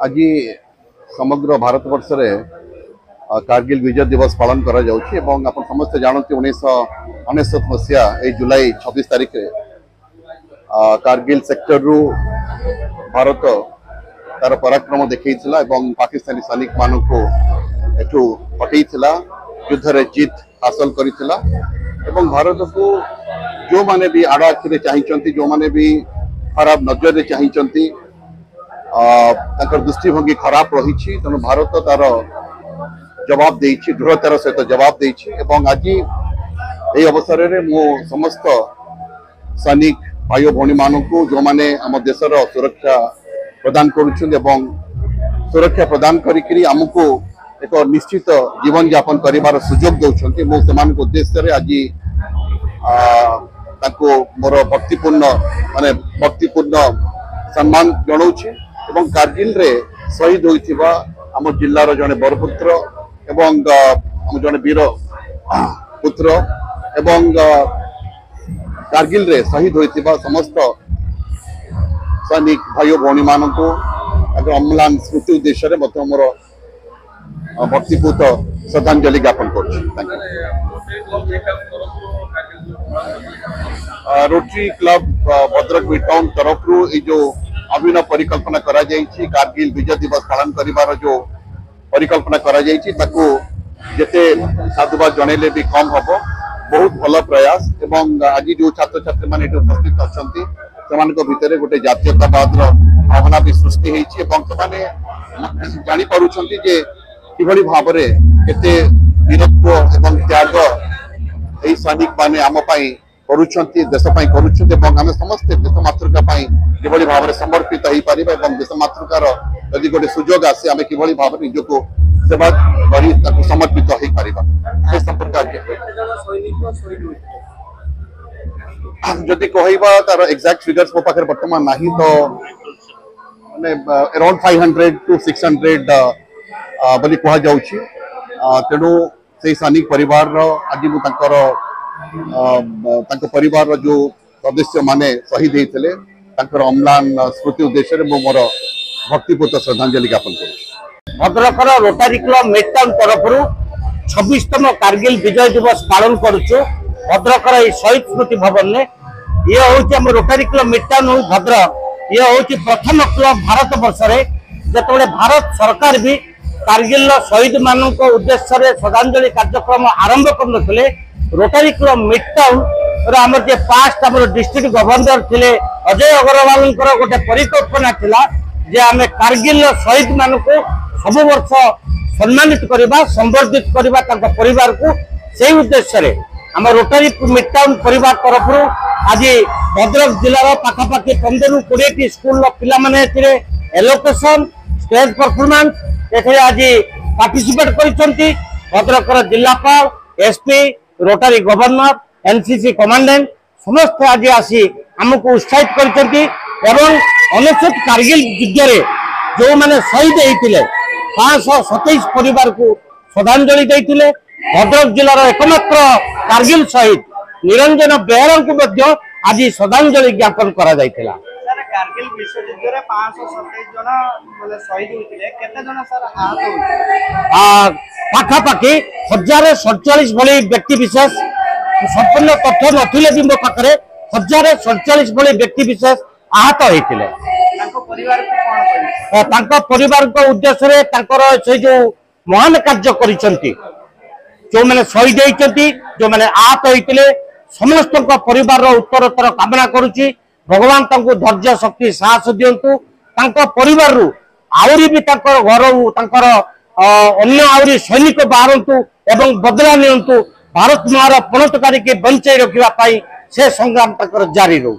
आज समग्र भारत वर्ष कारगिल विजय दिवस पालन करा जाउछि एवं आपण समस्त जानते 1999 मसीहा जुलाई 26 तारिख कारगिल सेक्टर रु भारत तार पराक्रम देखैथिला एवं पाकिस्तानी सैनिक मानक एठू हटैथिला युद्ध रे जीत हासिल करिथिला एवं भारत को जो माने भी आड़ आखिरे चाहिचंती जो माने भी खराब नजर रे चाहिचंती दृष्टिभंगी खराब रही तेणु भारत तार जवाब देछि दृढ़तार सहित जवाब देछि एवं आज यही अवसर में मु समस्त सैनिक भाई भौणी मानक जो माने आम देशर सुरक्षा प्रदान करुछन एवं सुरक्षा प्रदान करिकरी हमको एक निश्चित जीवन यापन करिवार सुजोग दउछन्ती मु समान उद्देश्य रे आज ताको मोर भक्तिपूर्ण सम्मान जनाउछि एवं कारगिल रे शहीद होइथिबा आम जिल्लार जने बरपुत्र एवं आम जने वीर पुत्र एवं कारगिल रे शहीद होइथिबा समस्त सैनिक भाई भौणी मानक अम्लान स्मृति उद्देश्य रे मत मोर भक्तिपूत श्रद्धांजलि ज्ञापन करुछि। रोटरी क्लब भद्रक टाउन तरफ जो अभिनव परिकल्पना करा जाइछि कारगिल विजय दिवस पालन करिवार जो परिकल्पना करा जाइछि ताको जेते साधुवाद जणेले भी कम हबो बहुत भल प्रयास एवं आज जो छात्र छात्री माने उपस्थित अछंती सेमानक भितरे गोटे जातीयतावाद भावना भी सृष्टि होइछि एवं सेमाने जानि पारुछंती जे किभଳି भाबरे केते वीरत्व एवं त्याग एई सैनिक माने आम पई करुछंती देश पई करुछंती एवं आमे समस्त देश मातृका पई किभଳି भाबरे समर्पित होई परिबा एवं देश मातृकार यदि गोटे सुजोग आसे आमे किभଳି भाबरे निजको सेवा करी ताको समर्पित होई परिबा से संपर्क जदि कहइबा तार एग्जैक्ट फिगर्स मो पाखर वर्तमान नाही तो माने अराउंड 500 टू 600 बोली कह जाउछि तेणु से सैनिक परिवार आज मु तांकर परिवार जो सदस्य माने शहीद होते अम्लान स्मृति उद्देश्य मु मोर भक्तिपूत श्रद्धांजलि ज्ञापन कर भद्रकर रोटारी क्लब मेटाउन तरफ 26तम कारगिल विजय दिवस पालन करुचु भद्रकर शहीद स्मृति भवन ने ये हूँ रोटारी क्लब मेटाउन भद्रक ये हूँ प्रथम क्लब भारत वर्ष जो भारत सरकार भी कारगिल शहीद मान उद्देश्य श्रद्धांजलि कार्यक्रम आरंभ करते रोटारी क्लब मिडटाउन आम जे पास्ट आम डिस्ट्रिक्ट गवर्नर थे अजय अग्रवाल गोटे परिकल्पना थिला जे आम कारगिल शहीद मान को सब वर्ष सम्मानित करवा संबर्धित करवा परिवार को से उद्देश्य आम रोटारी मिडटाउन परिवार तरफ आज भद्रक जिलार पाखापाखि 15-20 स्कूल पिला माने एलोकेशन स्टेज परफॉर्मेंस आज पार्टिसिपेट करछंती भद्रकर जिलापाल SP rotary governor NCC commandant समस्त आज आसी हमको उत्साहित करछंती एवं 99 कारगिल युद्ध रे जो माने शहीद होइतिले 527 परिवार को श्रद्धांजलि देइतिले भद्रक जिलार एकमात्र कारगिल शहीद निरंजन बेहरा को मध्य आज श्रद्धांजलि ज्ञापन करा जाइतिला। कारगिल विश्व युद्ध रे 527 जन बोले शहीद होइतिले केते जन सर आहत होइतिले पाखापाखि 1047 भली व्यक्ति विशेष संपूर्ण तथ्य नथिले भी मो पाखरे 1047 भली व्यक्ति विशेष आहत होइतिले तांको परिवार को उद्देश्य रे तांकर से जो महान कार्य करिसंती जो माने शहीद होइचंती जो माने आहत होइतिले समस्त परिवार रो उत्तरोत्तर कामना करूची भगवान तंको धैर्य शक्ति साहस दियंतु तांको परिवार रु आउरी भी तांकर घर अन्य आउरी सैनिक बाहरंतु एवं बदला नियंतु भारत मार पणतकारी के बंचाई रखिबा पाई से संग्राम तांकर जारी रहू।